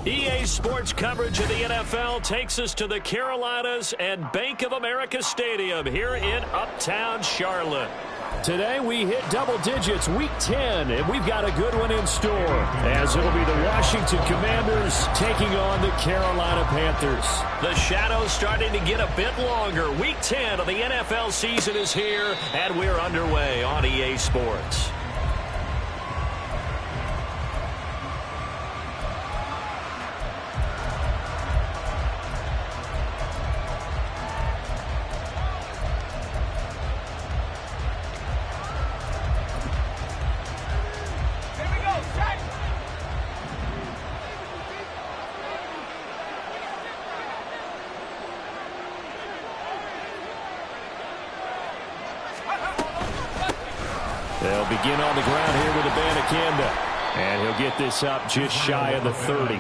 EA Sports coverage of the NFL takes us to the Carolinas and Bank of America Stadium here in Uptown Charlotte. Today we hit double digits, Week 10, and we've got a good one in store, as it'll be the Washington Commanders taking on the Carolina Panthers. The shadow's starting to get a bit longer. Week 10 of the NFL season is here, and we're underway on EA Sports. They'll begin on the ground here with Abanikanda. And he'll get this up just shy of the 30.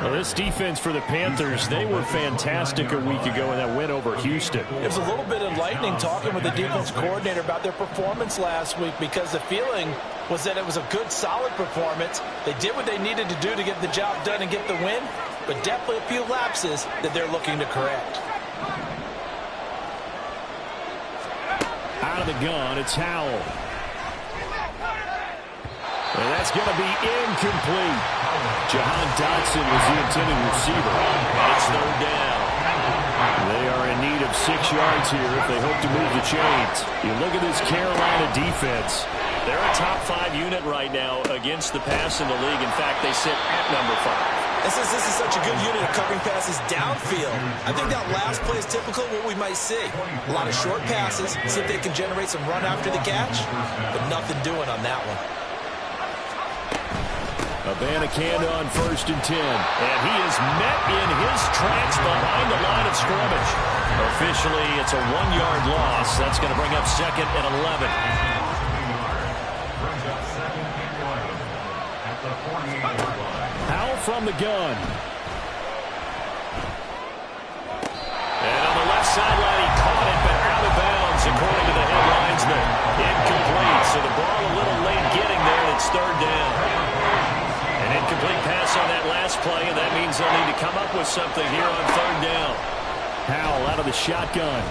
Well, this defense for the Panthers, they were fantastic a week ago in that win over Houston. It was a little bit enlightening talking with the defense coordinator about their performance last week, because the feeling was that it was a good, solid performance. They did what they needed to do to get the job done and get the win, but definitely a few lapses that they're looking to correct. Out of the gun, it's Howell. And that's going to be incomplete. Jahan Dotson was the intended receiver. And it's third down. They are in need of 6 yards here if they hope to move the chains. You look at this Carolina defense. They're a top 5 unit right now against the pass in the league. In fact, they sit at number 5. And since this is such a good unit of covering passes downfield, I think that last play is typical of what we might see. A lot of short passes, see if they can generate some run after the catch, but nothing doing on that one. Abanikanda on 1st and 10. And he is met in his tracks behind the line of scrimmage. Officially, it's a 1-yard loss. That's going to bring up 2nd and 11. Howell from the gun. And on the left sideline, he caught it, but out of bounds, according to the headlines. Incomplete, so the ball a little late getting there, and it's third down. An incomplete pass on that last play, and that means they'll need to come up with something here on third down. Howell out of the shotgun.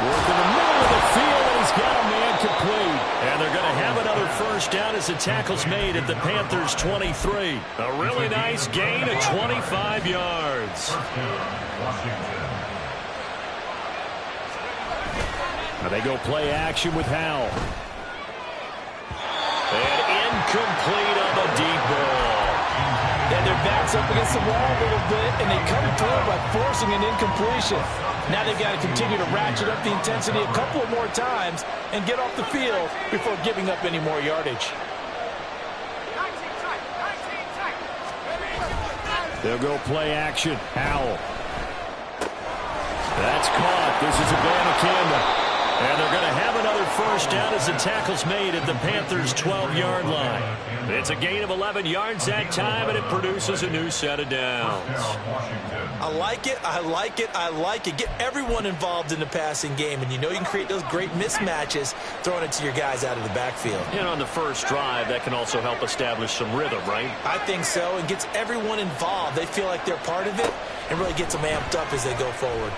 Work in the middle of the field, and he's got a man complete. And they're going to have another first down as the tackle's made at the Panthers' 23. A really nice gain of 25 yards. Now they go play action with Howell. And incomplete on the deep ball. And their back's up against the wall a little bit, and they come through by forcing an incompletion. Now they've got to continue to ratchet up the intensity a couple of more times and get off the field before giving up any more yardage. They'll go play action. Howell. That's caught. This is Abanikanda. And they're going to have another first down as the tackle's made at the Panthers' 12-yard line. It's a gain of 11 yards that time, and it produces a new set of downs. I like it, I like it, I like it. Get everyone involved in the passing game, and you know you can create those great mismatches throwing it to your guys out of the backfield. And on the first drive, that can also help establish some rhythm, right? I think so, and gets everyone involved. They feel like they're part of it, and really gets them amped up as they go forward.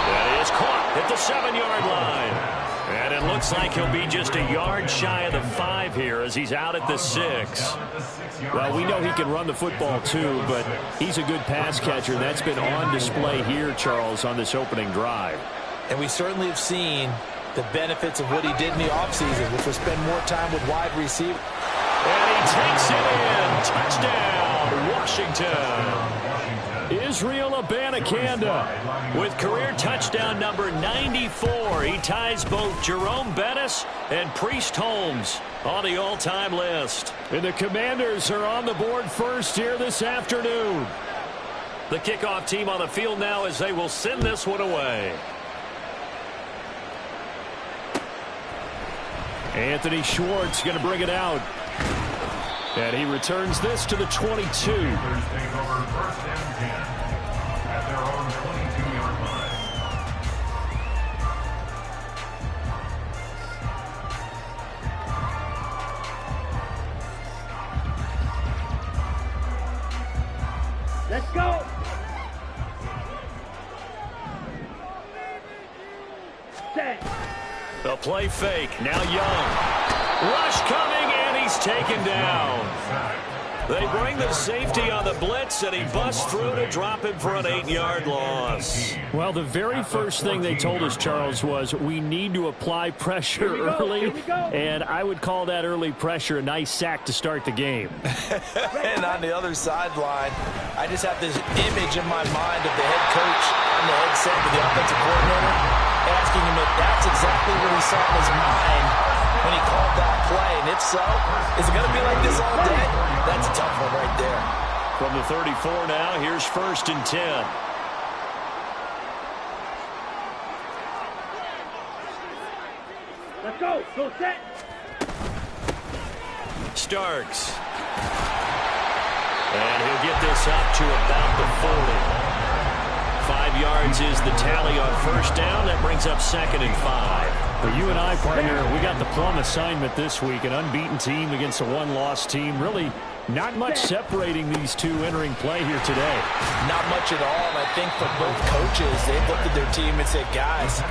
That is caught at the 7-yard line. And it looks like he'll be just a yard shy of the 5 here as he's out at the 6. Well, we know he can run the football too, but he's a good pass catcher. That's been on display here, Charles, on this opening drive. And we certainly have seen the benefits of what he did in the offseason, which was spend more time with wide receivers. And he takes it in. Touchdown, Washington. Israel Abanikanda with career touchdown number 94. He ties both Jerome Bettis and Priest Holmes on the all-time list. And the Commanders are on the board first here this afternoon. The kickoff team on the field now as they will send this one away. Anthony Schwartz going to bring it out. And he returns this to the 22. Let's go. Set. The play fake. Now Young. Rush coming, and he's taken down. They bring the safety on the blitz, and he busts through to drop him for an 8-yard loss. Well, the very first thing they told us, Charles, was we need to apply pressure early, and I would call that early pressure a nice sack to start the game. And on the other sideline, I just have this image in my mind of the head coach on the headset with the offensive coordinator asking him if that's exactly what he saw in his mind when he called that play. And if so, is it going to be like this all day? That's a tough one right there. From the 34 now, here's 1st and 10. Let's go. Go set. Starks. And he'll get this up to about the 40. 5 yards is the tally on 1st down. That brings up 2nd and 5. For you and I, partner, we got the plum assignment this week. An unbeaten team against a one-loss team. Really not much separating these two entering play here today. Not much at all. And I think for both coaches, they've looked at their team and said, guys,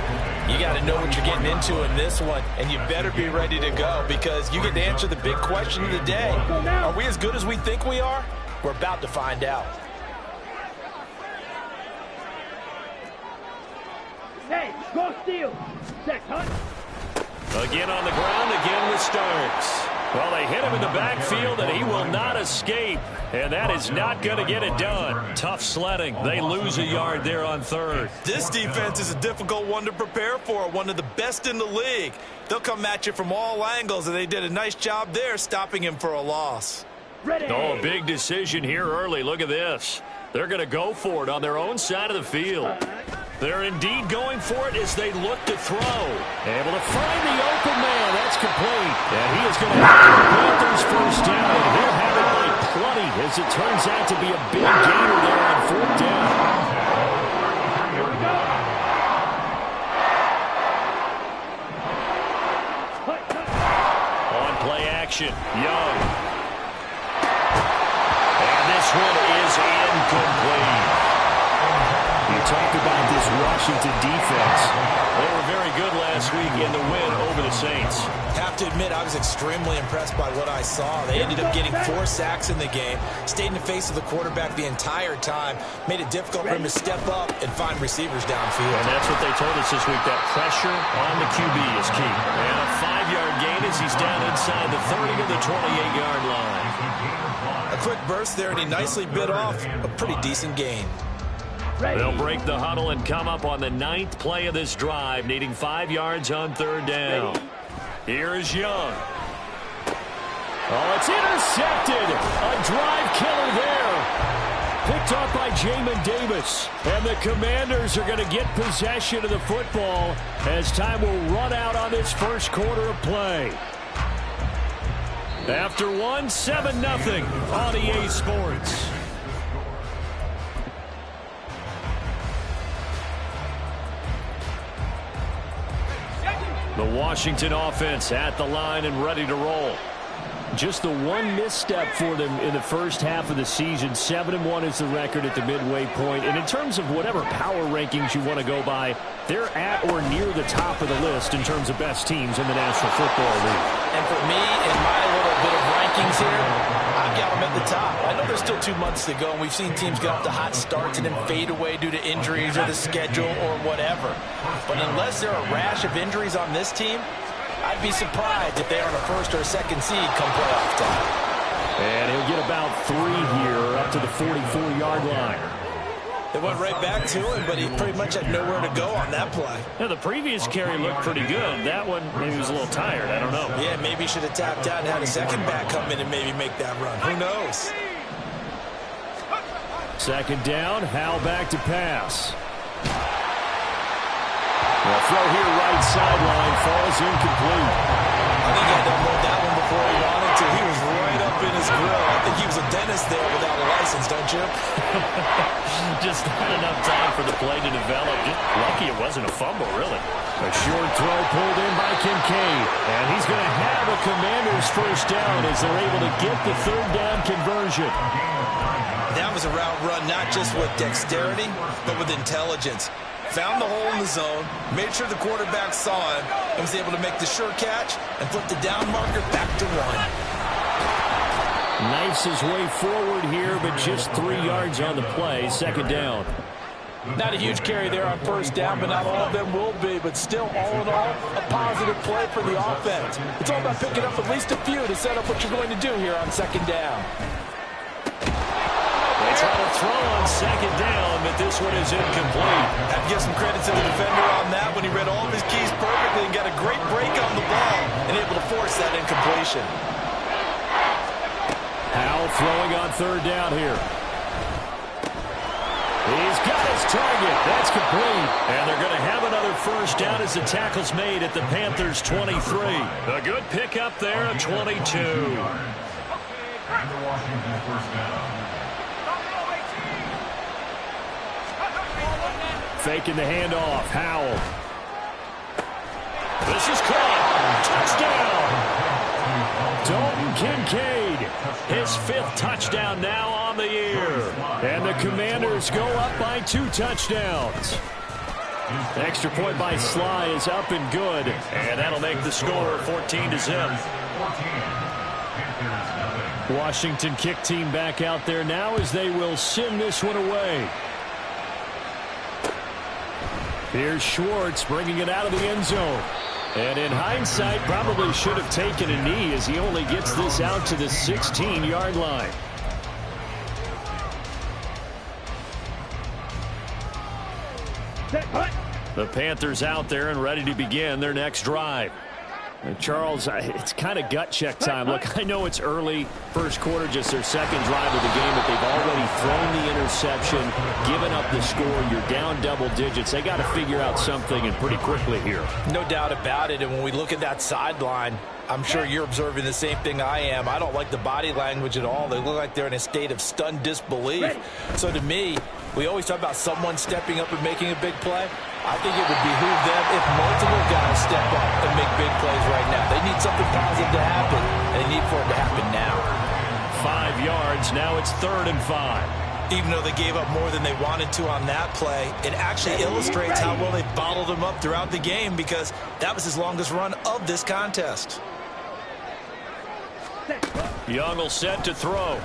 you got to know what you're getting into in this one, and you better be ready to go because you get to answer the big question of the day. Are we as good as we think we are? We're about to find out. Hey, go steal. Set, cut. Again on the ground, again with Starks. Well, they hit him in the backfield, and he will not escape. And that is not going to get it done. Tough sledding. They lose a yard there on 3rd. This defense is a difficult one to prepare for, one of the best in the league. They'll come at you from all angles, and they did a nice job there stopping him for a loss. Ready. Oh, big decision here early. Look at this. They're going to go for it on their own side of the field. They're indeed going for it as they look to throw. Able to find the open man. That's complete. And he is going to have the Panthers 1st down. And he'll have it by plenty as it turns out to be a big gainer there on 4th down. Here we go. On play action, Young. And this one is incomplete. You talked about this Washington defense. They were very good last week in the win over the Saints. Have to admit, I was extremely impressed by what I saw. They ended up getting 4 sacks in the game, stayed in the face of the quarterback the entire time, made it difficult for him to step up and find receivers downfield. And that's what they told us this week, that pressure on the QB is key. And a 5-yard gain as he's down inside the 30 to the 28-yard line. A quick burst there, and he nicely bit off a pretty decent gain. They'll break the huddle and come up on the 9th play of this drive, needing 5 yards on 3rd down. Here is Young. Oh, it's intercepted. A drive killer there. Picked up by Jamin Davis. And the Commanders are going to get possession of the football as time will run out on this first quarter of play. After 1, 7-0 on EA Sports. The Washington offense at the line and ready to roll. Just the one misstep for them in the first half of the season. 7-1 is the record at the midway point. And in terms of whatever power rankings you want to go by, they're at or near the top of the list in terms of best teams in the National Football League. And for me, in my little bit of rankings here, I've got them at the top. I know there's still 2 months to go, and we've seen teams get off to hot starts and then fade away due to injuries or the schedule or whatever. But unless there are a rash of injuries on this team, I'd be surprised if they are on a 1st or 2nd seed come playoff time. And he'll get about 3 here up to the 44-yard line. They went right back to him, but he pretty much had nowhere to go on that play. Yeah, the previous carry looked pretty good. That one, maybe he was a little tired. I don't know. Yeah, maybe he should have tapped out and had a second back come in and maybe make that run. Who knows? 2nd down, Howell back to pass. The throw here right sideline falls incomplete. I think he had to unload that one before he wanted to. He was right up in his grill. I think he was a dentist there without a license, don't you? Just not enough time for the play to develop. Just lucky it wasn't a fumble, really. A short throw pulled in by Kincaid. And he's going to have a Commanders 1st down as they're able to get the 3rd down conversion. That That was a route run not just with dexterity, but with intelligence. Found the hole in the zone, made sure the quarterback saw him, and was able to make the sure catch and flip the down marker back to 1. Knifes his way forward here, but just 3 yards on the play. Second down. Not a huge carry there on first down, but not all of them will be. But still, all in all, a positive play for the offense. It's all about picking up at least a few to set up what you're going to do here on second down. They try to throw on second down, but this one is incomplete. I'd give some credit to the defender on that when he read all of his keys perfectly and got a great break on the ball and able to force that incompletion. Howell throwing on third down here. He's got his target. That's complete. And they're going to have another first down as the tackle's made at the Panthers' 23. A good pickup there at 22. Faking the handoff. Howell. This is caught. Touchdown. Dalton Kincaid. His 5th touchdown now on the year. And the Commanders go up by 2 touchdowns. Extra point by Sly is up and good. And that'll make the score 14-0. Washington kick team back out there now as they will send this one away. Here's Schwartz bringing it out of the end zone. And in hindsight, probably should have taken a knee as he only gets this out to the 16-yard line. The Panthers out there and ready to begin their next drive. And Charles, it's kind of gut check time. Look, I know it's early, first quarter, just their second drive of the game, but they've already thrown the interception, given up the score. You're down double digits. They got to figure out something, and pretty quickly here. No doubt about it, and when we look at that sideline, I'm sure you're observing the same thing I am. I don't like the body language at all. They look like they're in a state of stunned disbelief. So to me, we always talk about someone stepping up and making a big play. I think it would behoove them if multiple guys step up and make big plays right now. They need something positive to happen. They need for it to happen now. 5 yards. Now it's 3rd and 5. Even though they gave up more than they wanted to on that play, it actually illustrates how well they bottled them up throughout the game because that was his longest run of this contest. Young will set to throw.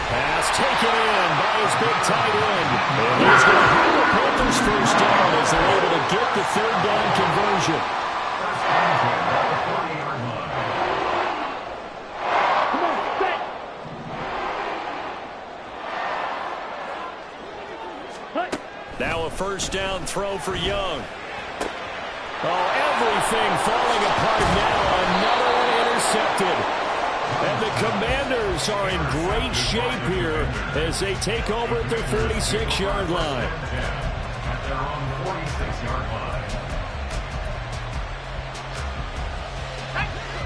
Pass taken in by his big tight end. And he's going to have the Panthers first down as they're able to get the 3rd down conversion. Now a first down throw for Young. Oh, everything falling apart now. Another one intercepted. And the Commanders are in great shape here as they take over at their 46-yard line.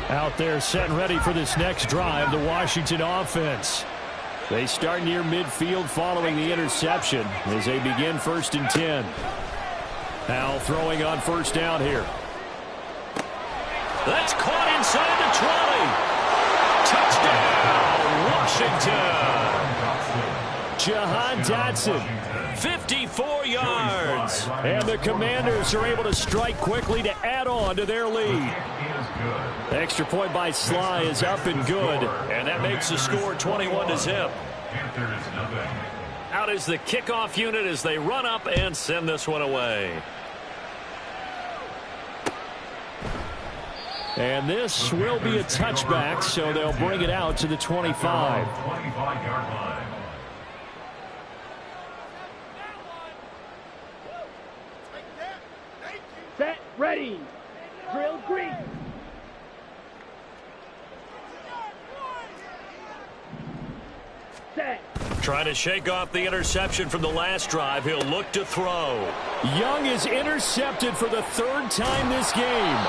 Out there set and ready for this next drive, the Washington offense. They start near midfield following the interception as they begin 1st and 10. Howell throwing on first down here. That's caught inside the 20. Touchdown, Washington. Jahan Dotson, 54 yards. And the Commanders are able to strike quickly to add on to their lead. Extra point by Sly is up and good. And that makes the score 21-0. Out is the kickoff unit as they run up and send this one away. And this will be a touchback, so they'll bring it out to the 25. Set, ready. Drill green. Set. Trying to shake off the interception from the last drive. He'll look to throw. Young is intercepted for the 3rd time this game.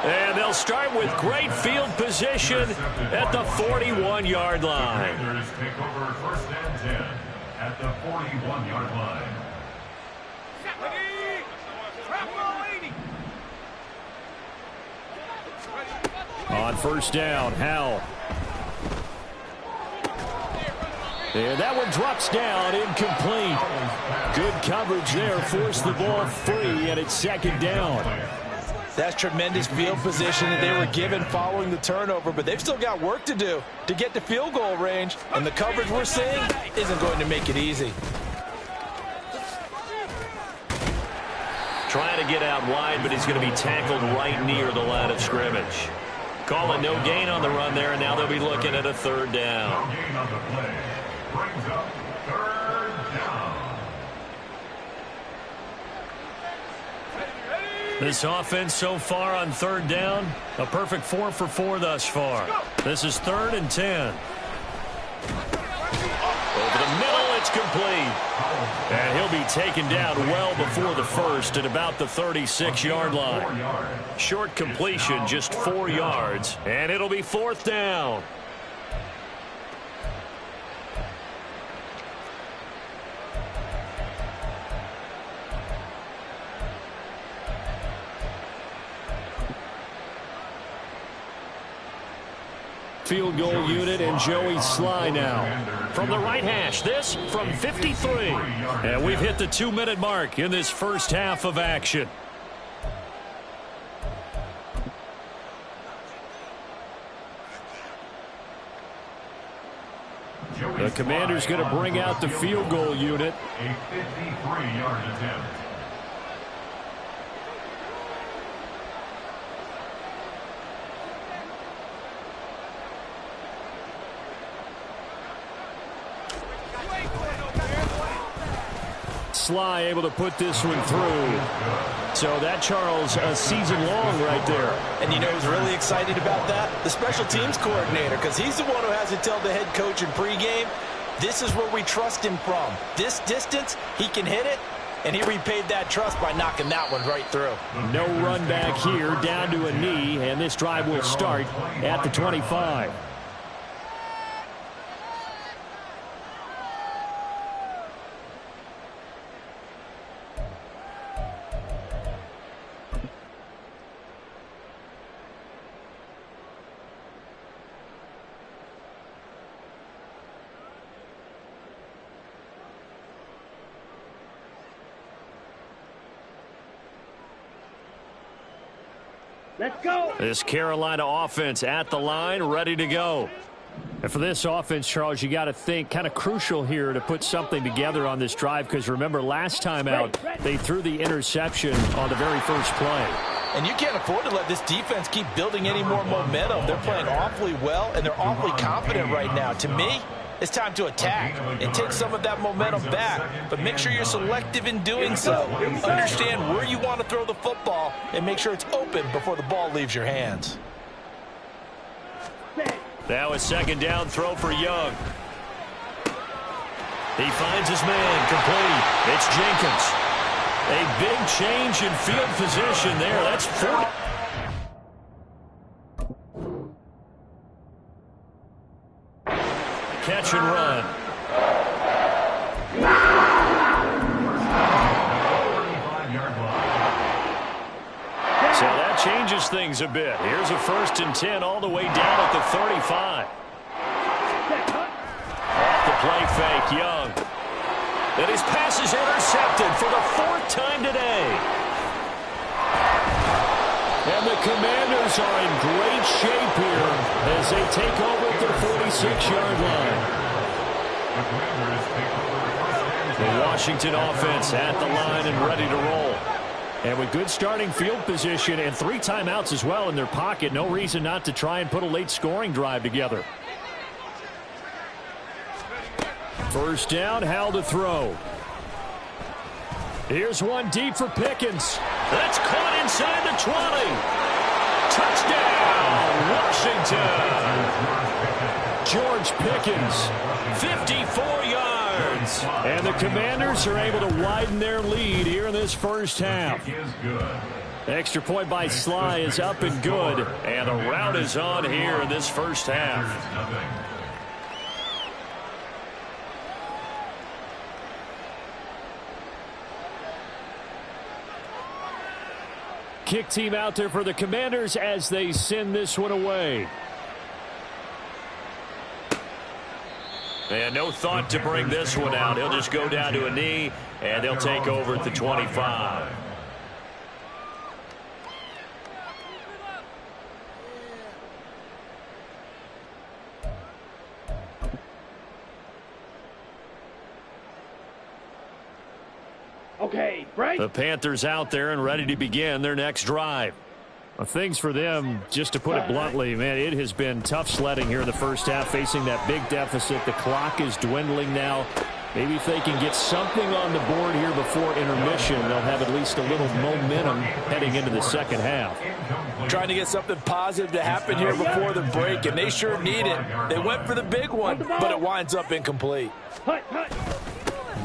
And they'll start with great field position at the 41-yard line. Panthers take over 1st and 10 at the 41-yard line. On first down, Howell. And that one drops down, incomplete. Good coverage there, forced the ball free, and it's second down. That's tremendous field position that they were given following the turnover, but they've still got work to do to get to field goal range, and the coverage we're seeing isn't going to make it easy. Trying to get out wide, but he's going to be tackled right near the line of scrimmage. Calling no gain on the run there, and now they'll be looking at a third down. No gain on the play. Brings up third down. This offense so far on third down, a perfect 4 for 4 thus far. This is 3rd and 10. Over the middle, it's complete. And he'll be taken down well before the first at about the 36-yard line. Short completion, just 4 yards, and it'll be 4th down. Field goal unit and Joey Sly now. From the right hash, this from 53. And we've hit the 2-minute mark in this first half of action. The Commander's going to bring out the field goal unit. A 53-yard attempt. Sly able to put this one through. So that, Charles, a season long right there. And you know who's really excited about that? The special teams coordinator, because he's the one who has to tell the head coach in pregame, this is where we trust him from. This distance, he can hit it, and he repaid that trust by knocking that one right through. No run back here, down to a knee, and this drive will start at the 25. Let's go. This Carolina offense at the line, ready to go. And for this offense, Charles, you got to think kind of crucial here to put something together on this drive, because remember last time out they threw the interception on the very first play. And you can't afford to let this defense keep building any more momentum. They're playing awfully well, and they're awfully confident right now. To me, it's time to attack and take some of that momentum back, but make sure you're selective in doing so. Understand where you want to throw the football and make sure it's open before the ball leaves your hands. Now a second down throw for Young. He finds his man, complete. It's Jenkins. A big change in field position there. That's 40. Catch and run. So that changes things a bit. Here's a 1st and 10 all the way down at the 35. Off the play fake, Young. And his pass is intercepted for the 4th time today. And the Commanders are in great shape here as they take over at the 46-yard line. The Washington offense at the line and ready to roll. And with good starting field position and 3 timeouts as well in their pocket, no reason not to try and put a late scoring drive together. First down, Howell to throw. Here's one deep for Pickens. That's caught inside the 20. Touchdown, Washington. George Pickens, 54 yards. And the Commanders are able to widen their lead here in this first half. Extra point by Sly is up and good. And the rout is on here in this first half. Kick team out there for the Commanders as they send this one away. And no thought to bring this one out. He'll just go down to a knee, and they'll take over at the 25. Okay, break. The Panthers out there and ready to begin their next drive. Well, things for them, just to put it bluntly, man, it has been tough sledding here in the first half, facing that big deficit. The clock is dwindling now. Maybe if they can get something on the board here before intermission, they'll have at least a little momentum heading into the second half. Trying to get something positive to happen here before the break, and they sure need it. They went for the big one, but it winds up incomplete. Hut, hut.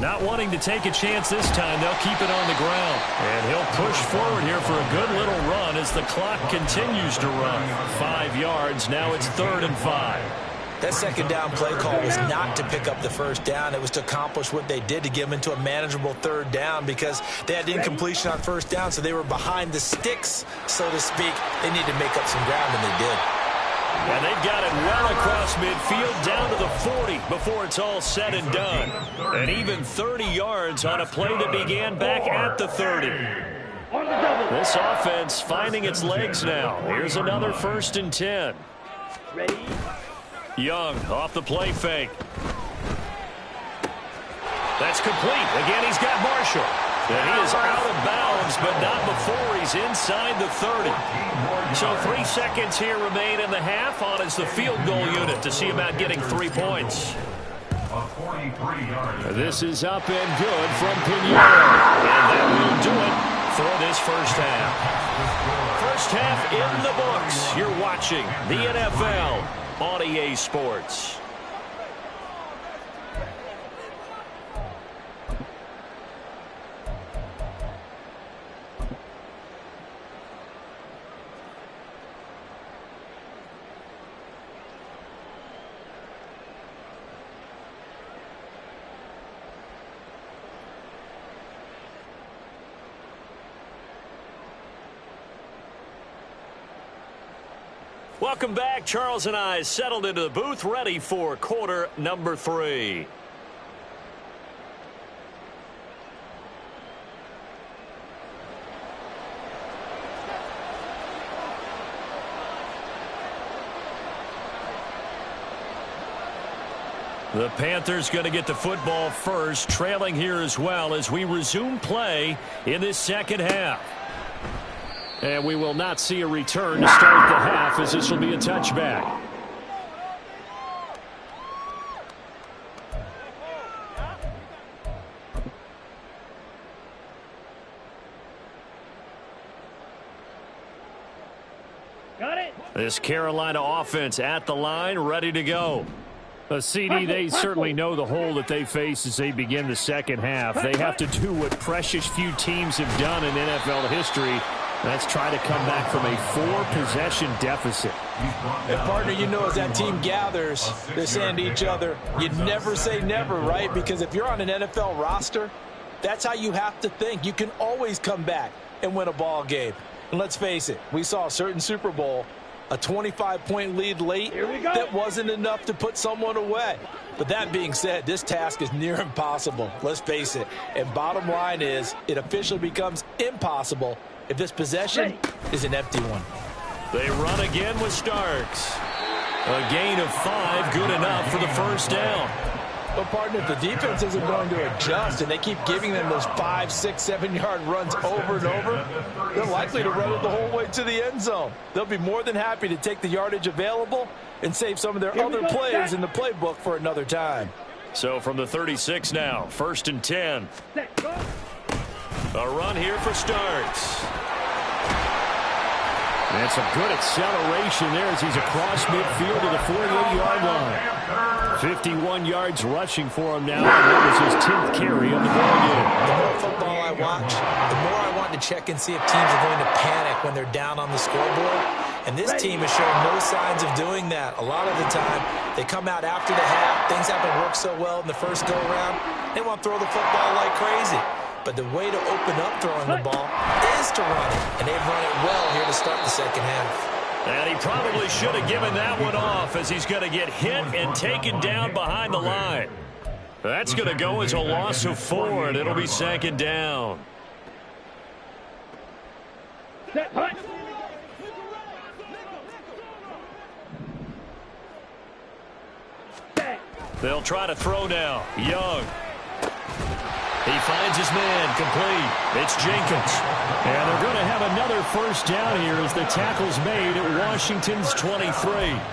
Not wanting to take a chance this time, they'll keep it on the ground. And he'll push forward here for a good little run as the clock continues to run. 5 yards, now it's 3rd and 5. That second down play call was not to pick up the first down. It was to accomplish what they did, to get them into a manageable 3rd down, because they had incompletion on first down, so they were behind the sticks, so to speak. They needed to make up some ground, and they did. And they've got it well across midfield down to the 40 before it's all said and done. And even 30 yards on a play that began back at the 30. This offense finding its legs now. Here's another 1st and 10. Ready? Young off the play fake. That's complete. Again, he's got Marshall. And he is out of bounds, but not before he's inside the 30. So 3 seconds here remain in the half on as the field goal unit to see about getting 3 points. This is up and good from Pinheiro. And that will do it for this first half. First half in the books. You're watching the NFL on EA Sports. Welcome back. Charles and I settled into the booth, ready for quarter number 3. The Panthers going to get the football first, trailing here as well as we resume play in this second half. And we will not see a return to start the half, as this will be a touchback. Got it. This Carolina offense at the line, ready to go. CD, they certainly know the hole that they face as they begin the second half. They have to do what precious few teams have done in NFL history. Let's try to come back from a 4-possession deficit. And partner, you know, as that team gathers, they're saying to each other, you never say never, right? Because if you're on an NFL roster, that's how you have to think. You can always come back and win a ball game. And let's face it, we saw a certain Super Bowl, a 25-point lead late that wasn't enough to put someone away. But that being said, this task is near impossible. Let's face it. And bottom line is, it officially becomes impossible if this possession is an empty one. They run again with Starks. A gain of 5, good enough for the first down. But, partner, if the defense isn't going to adjust and they keep giving them those 5, 6, 7-yard runs over and over, they're likely to run it the whole way to the end zone. They'll be more than happy to take the yardage available and save some of their other plays in the playbook for another time. So from the 36 now, 1st and 10. A run here for Starks. And some good acceleration there as he's across midfield to the 48-yard line. 51 yards rushing for him now, and that was his 10th carry of the ball game. The more football I watch, the more I want to check and see if teams are going to panic when they're down on the scoreboard. And this team has shown no signs of doing that. A lot of the time, they come out after the half. Things haven't worked so well in the first go-around. They want to throw the football like crazy. But the way to open up throwing the ball is to run it. And they've run it well here to start the second half. And he probably should have given that one off, as he's going to get hit and taken down behind the line. That's going to go as a loss of 4, and it'll be 2nd down. Set, hut. They'll try to throw now. Young. He finds his man, complete. It's Jenkins. And they're going to have another first down here as the tackle's made at Washington's 23.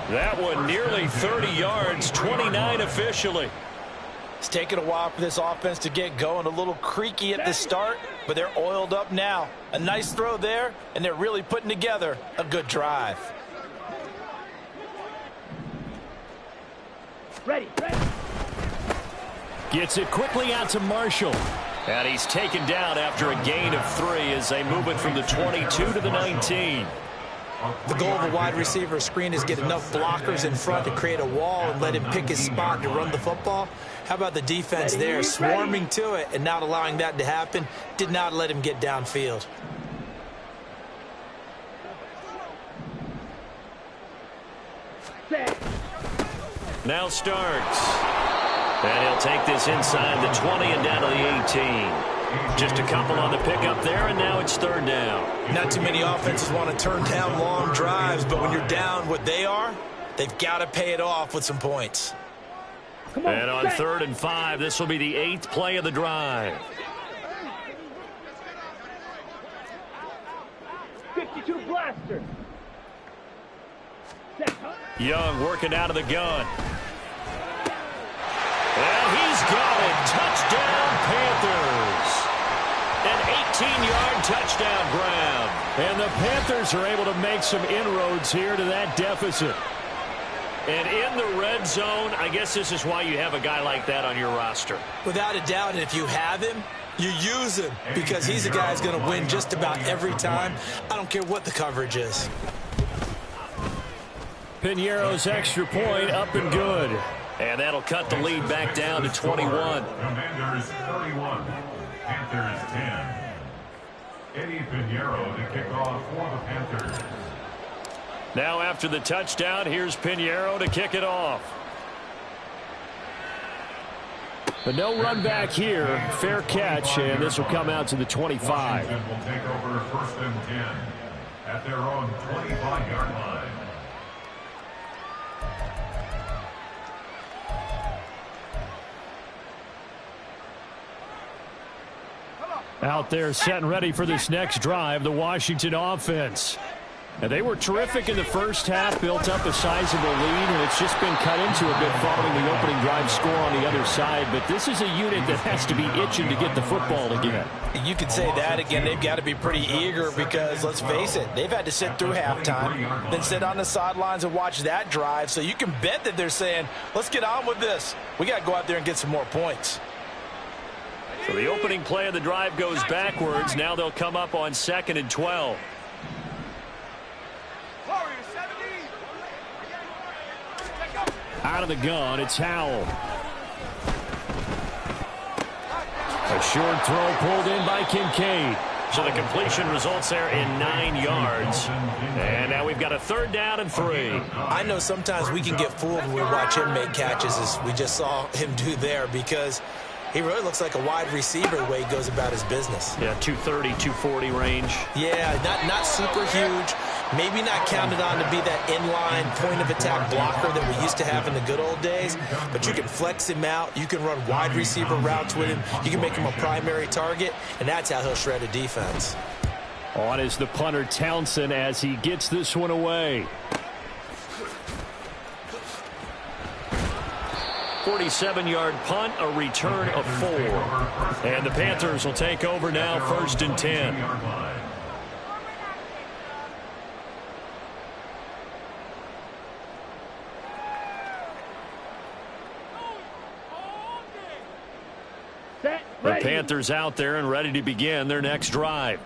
That one nearly 30 yards, 29 officially. It's taken a while for this offense to get going. A little creaky at the start, but they're oiled up now. A nice throw there, and they're really putting together a good drive. Ready. Gets it quickly out to Marshall. And he's taken down after a gain of 3 as they move it from the 22 to the 19. The goal of a wide receiver screen is get enough blockers in front to create a wall and let him pick his spot to run the football. How about the defense there, swarming to it and not allowing that to happen? Did not let him get downfield. Now starts. And he'll take this inside the 20 and down to the 18. Just a couple on the pickup there, and now it's 3rd down. Not too many offenses want to turn down long drives, but when you're down what they are, they've got to pay it off with some points. And on 3rd and 5, this will be the 8th play of the drive. 52 blaster. Young working out of the gun. And he's got it. Touchdown, Panthers. An 18-yard touchdown grab. And the Panthers are able to make some inroads here to that deficit. And in the red zone, I guess this is why you have a guy like that on your roster. Without a doubt, and if you have him, you use him because he's a guy who's going to win just about every time. I don't care what the coverage is. Piñeiro's extra point up and good. And that'll cut the lead back down to 21. Commanders 31, Panthers 10. Eddie Piñeiro to kick off for the Panthers. Now after the touchdown, here's Piñeiro to kick it off. But no run back here. Fair catch, and this will come out to the 25. Washington will take over 1st and 10 at their own 25-yard line. Out there set and ready for this next drive, the Washington offense. And they were terrific in the first half, built up a sizable lead, and it's just been cut into a bit following the opening drive score on the other side. But this is a unit that has to be itching to get the football again. You could say that again. They've got to be pretty eager because, let's face it, they've had to sit through halftime, then sit on the sidelines and watch that drive. So you can bet that they're saying, let's get on with this. We got to go out there and get some more points. So the opening play of the drive goes backwards. Now they'll come up on 2nd and 12. Out of the gun, it's Howell. A short throw pulled in by Kincaid. So the completion results there in 9 yards. And now we've got a 3rd down and 3. I know sometimes we can get fooled when we watch him make catches, as we just saw him do there, because he really looks like a wide receiver the way he goes about his business. Yeah, 230, 240 range. Yeah, not super huge. Maybe not counted on to be that inline point-of-attack blocker that we used to have in the good old days. But you can flex him out. You can run wide receiver routes with him. You can make him a primary target, and that's how he'll shred a defense. On is the punter Townsend as he gets this one away. 47-yard punt, a return of 4. And the Panthers will take over now, 1st and 10. The Panthers out there and ready to begin their next drive.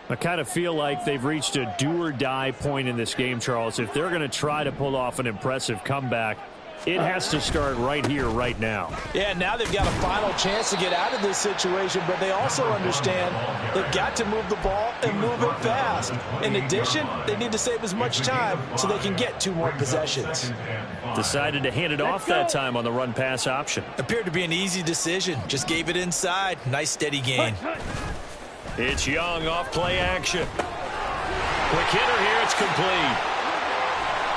I kind of feel like they've reached a do-or-die point in this game, Charles. If they're going to try to pull off an impressive comeback, It has to start right here, right now. Yeah, now they've got a final chance to get out of this situation, but they also understand they've got to move the ball and move it fast. In addition, they need to save as much time so they can get 2 more possessions. Decided to hand it off that time on the run-pass option. Appeared to be an easy decision. Just gave it inside. Nice steady gain. It's Young off play action. Quick hitter here. It's complete.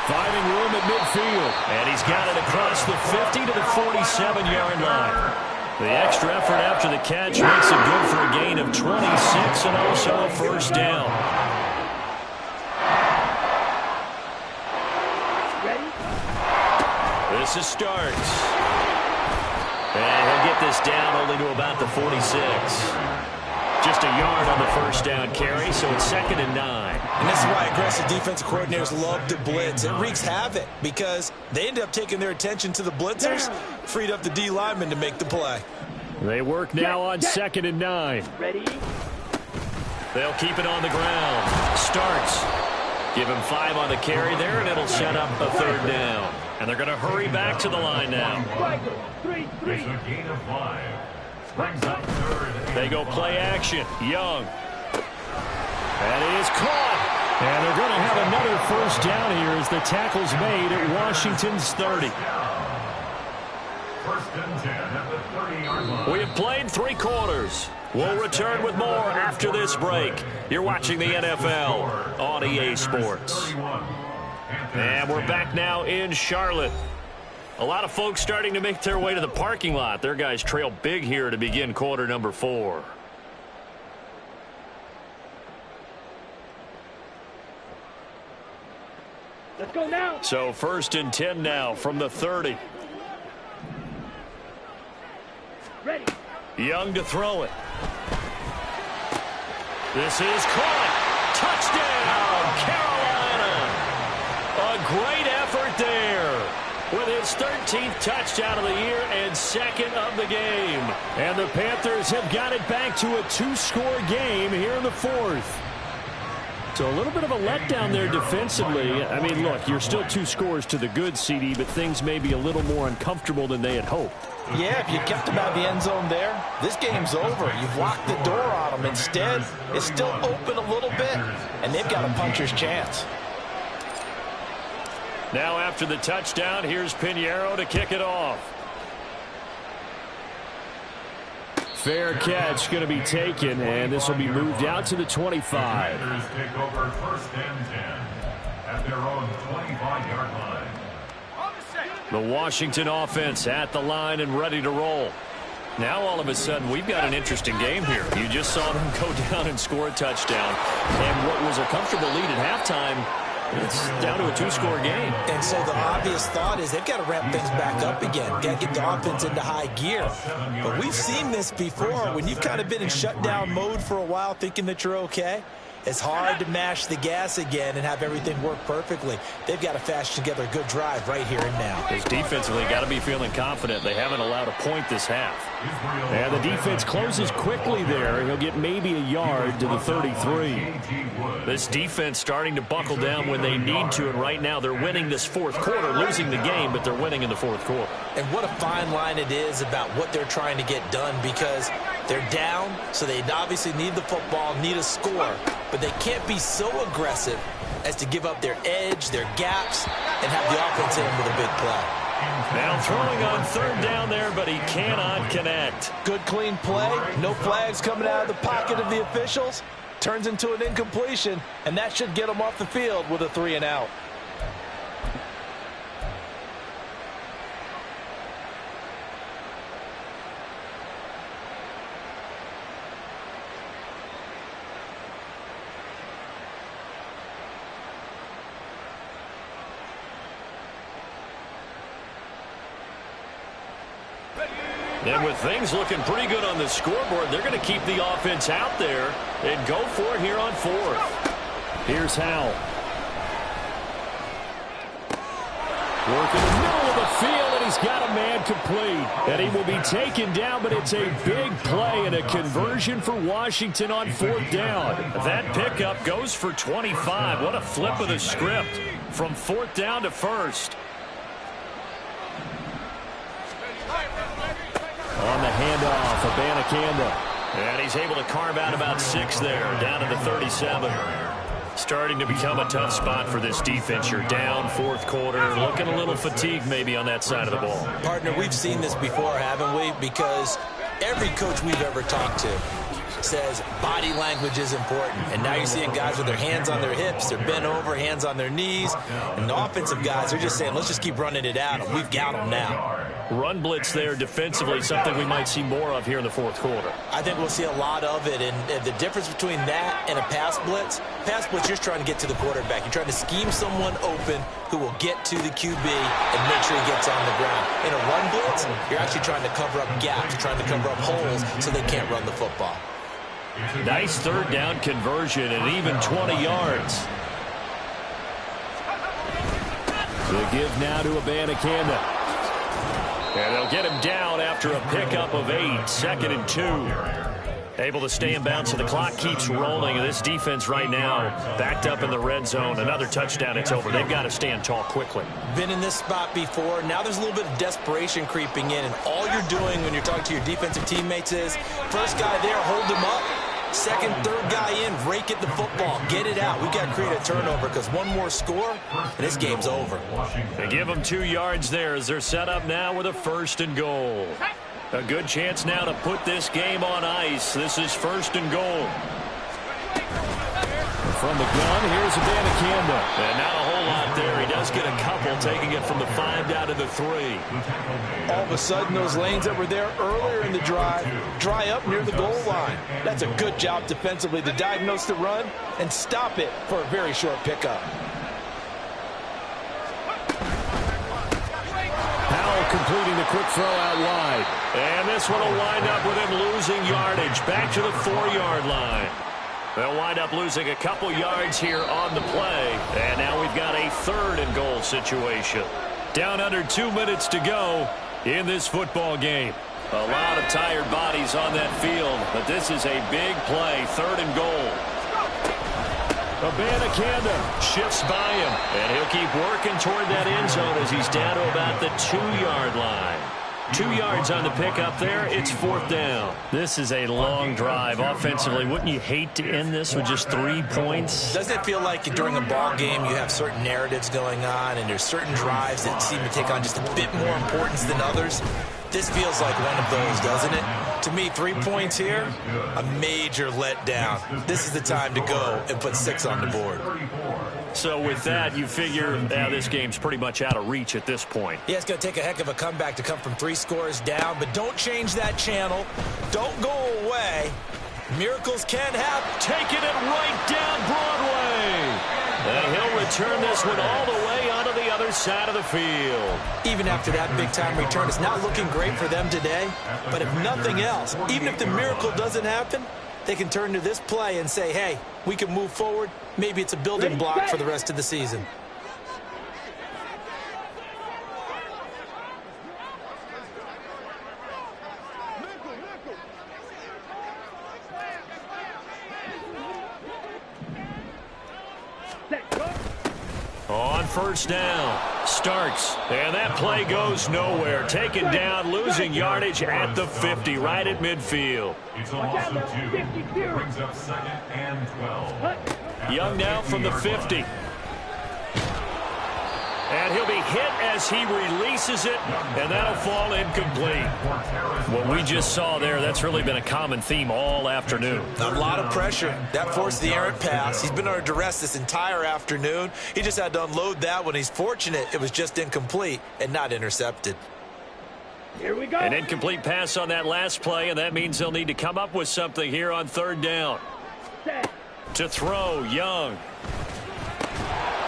Finding room at midfield. And he's got it across the 50 to the 47-yard line. The extra effort after the catch makes it good for a gain of 26 and also a first down. This is Starks. And he'll get this down only to about the 46. Just a yard on the first down carry, so it's 2nd and 9. And this is why aggressive defensive coordinators love to blitz. It wreaks havoc because they end up taking their attention to the blitzers, freed up the D lineman to make the play. They work now on 2nd and 9. Ready? They'll keep it on the ground. Starks. Give him 5 on the carry there, and it'll set up a 3rd down. And they're going to hurry back to the line now. It's a gain of 5. Brings up 3rd. They go play action. Young. That is caught. And they're going to have another first down here as the tackle's made at Washington's 30. 1st and 10 at the 30-yard line. We have played 3 quarters. We'll return with more after this break. You're watching the NFL on EA Sports. And we're back now in Charlotte. A lot of folks starting to make their way to the parking lot. Their guys trail big here to begin quarter number 4. Let's go now. So 1st and 10 now from the 30. Ready. Young to throw it. This is caught. Touchdown, Carolina. A great effort there. With his 13th touchdown of the year and 2nd of the game. And the Panthers have got it back to a 2-score game here in the 4th. So a little bit of a letdown there defensively. I mean, look, you're still 2 scores to the good, CD, but things may be a little more uncomfortable than they had hoped. Yeah, if you kept them out of the end zone there, this game's over. You've locked the door on them. Instead, it's still open a little bit, and they've got a puncher's chance. Now after the touchdown, here's Pinheiro to kick it off. Fair catch going to be taken, and this will be moved out to the 25. Panthers take over 1st and 10 at their own 25-yard line. The Washington offense at the line and ready to roll. Now all of a sudden we've got an interesting game here. You just saw them go down and score a touchdown. And what was a comfortable lead at halftime, it's down to a 2-score game. And so the obvious thought is they've got to ramp things back up again. Got to get the offense into high gear. But we've seen this before. When you've kind of been in shutdown mode for a while thinking that you're okay, it's hard to mash the gas again and have everything work perfectly. They've got to fashion together a good drive right here and now. His defensively got to be feeling confident. They haven't allowed a point this half. And the defense closes quickly there. He'll get maybe a yard to the 33. This defense starting to buckle down when they need to, and right now they're winning this 4th quarter, losing the game, but they're winning in the 4th quarter. And what a fine line it is about what they're trying to get done, because they're down, so they obviously need the football, need a score, but they can't be so aggressive as to give up their edge, their gaps, and have the offense in with a big play. Now throwing on 3rd down there, but he cannot connect. Good clean play, no flags coming out of the pocket of the officials. Turns into an incompletion, and that should get them off the field with a 3 and out. And with things looking pretty good on the scoreboard, they're going to keep the offense out there and go for it here on 4th. Here's Howell. Working in the middle of the field, and he's got a man complete. And he will be taken down, but it's a big play and a conversion for Washington on 4th down. That pickup goes for 25. What a flip of the script from 4th down to 1st. handoff. Abanikanda. And he's able to carve out about 6 there, down to the 37. Starting to become a tough spot for this defense. You're down fourth quarter, looking a little fatigued maybe on that side of the ball. Partner, we've seen this before, haven't we? Because every coach we've ever talked to says body language is important. And now you're seeing guys with their hands on their hips, they're bent over, hands on their knees. And the offensive guys are just saying, let's just keep running it out, and we've got them now. Run blitz there defensively, something we might see more of here in the fourth quarter. I think we'll see a lot of it, and the difference between that and a pass blitz, you're just trying to get to the quarterback. You're trying to scheme someone open who will get to the QB and make sure he gets on the ground. In a run blitz, you're actually trying to cover up gaps, trying to cover up holes so they can't run the football. Nice third down conversion and even 20 yards. The give now to Abanikanda. And they'll get him down after a pickup of 8, 2nd and 2. Able to stay in bounds, so the clock keeps rolling. And this defense right now backed up in the red zone. Another touchdown, it's over. They've got to stand tall quickly. Been in this spot before. Now there's a little bit of desperation creeping in. And all you're doing when you're talking to your defensive teammates is, first guy there, hold him up. Second, third guy in, rake at the football. Get it out. We've got to create a turnover because one more score, and this game's over. They give them 2 yards there as they're set up now with a 1st and goal. A good chance now to put this game on ice. This is 1st and goal. From the gun, here's Abanikanda. And not a whole lot there. He does get a couple, taking it from the 5 down to the 3. All of a sudden, those lanes that were there earlier in the drive dry up near the goal line. That's a good job defensively to diagnose the run and stop it for a very short pickup. Powell completing the quick throw out wide. And this one will wind up with him losing yardage back to the 4-yard line. They'll wind up losing a couple yards here on the play. And now we've got a 3rd and goal situation. Down under 2 minutes to go in this football game. A lot of tired bodies on that field, but this is a big play. 3rd and goal. Abanikanda Shifts by him, and he'll keep working toward that end zone as he's down to about the 2-yard line. 2 yards on the pickup there. It's 4th down. This is a long drive offensively. Wouldn't you hate to end this with just 3 points? Doesn't it feel like during a ball game you have certain narratives going on and there's certain drives that seem to take on just a bit more importance than others? This feels like one of those, doesn't it? To me, 3 points here, a major letdown. This is the time to go and put 6 on the board. So with that, you figure this game's pretty much out of reach at this point. Yeah, it's going to take a heck of a comeback to come from 3 scores down, but don't change that channel. Don't go away. Miracles can happen. Taking it right down Broadway. And he'll return this one all the way onto the other side of the field. Even after that big-time return, it's not looking great for them today. But if nothing else, even if the miracle doesn't happen, they can turn to this play and say, hey, we can move forward. Maybe it's a building block for the rest of the season. On 1st down, Starks, and that play goes nowhere. Taken down, losing yardage at the 50, right at midfield. It's a loss of 2. Brings up 2nd and 12. Young now from the 50. And he'll be hit as he releases it, and that'll fall incomplete. What we just saw there, that's really been a common theme all afternoon. A lot of pressure. That forced the errant pass. He's been under duress this entire afternoon. He just had to unload that one. He's fortunate it was just incomplete and not intercepted. Here we go. An incomplete pass on that last play, and that means they'll need to come up with something here on 3rd down. Set. To throw, Young.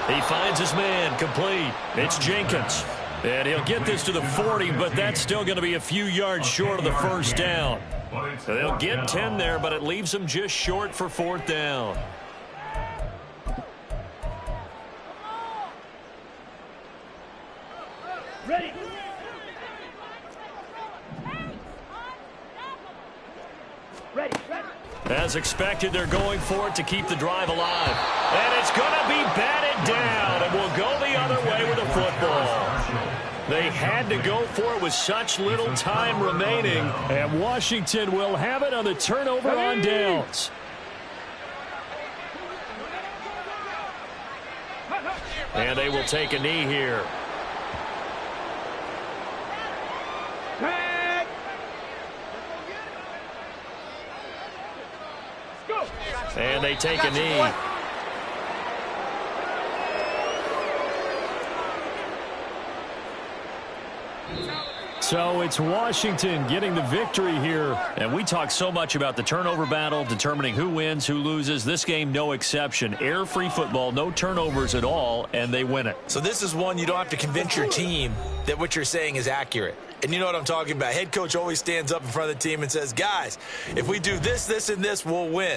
He finds his man, complete. It's Jenkins. And he'll get this to the 40, but that's still going to be a few yards short of the 1st down. So they'll get 10 there, but it leaves them just short for 4th down. Ready. Ready. As expected, they're going for it to keep the drive alive. And it's going to be batted down, and we'll go the other way with the football. They had to go for it with such little time remaining. And Washington will have it on the turnover on downs. And they will take a knee here. Tag. Go. And they take a knee. So it's Washington getting the victory here. And we talk so much about the turnover battle, determining who wins, who loses. This game, no exception. Air-free football, no turnovers at all, and they win it. So this is one you don't have to convince your team that what you're saying is accurate. And you know what I'm talking about. Head coach always stands up in front of the team and says, guys, if we do this, this, and this, we'll win.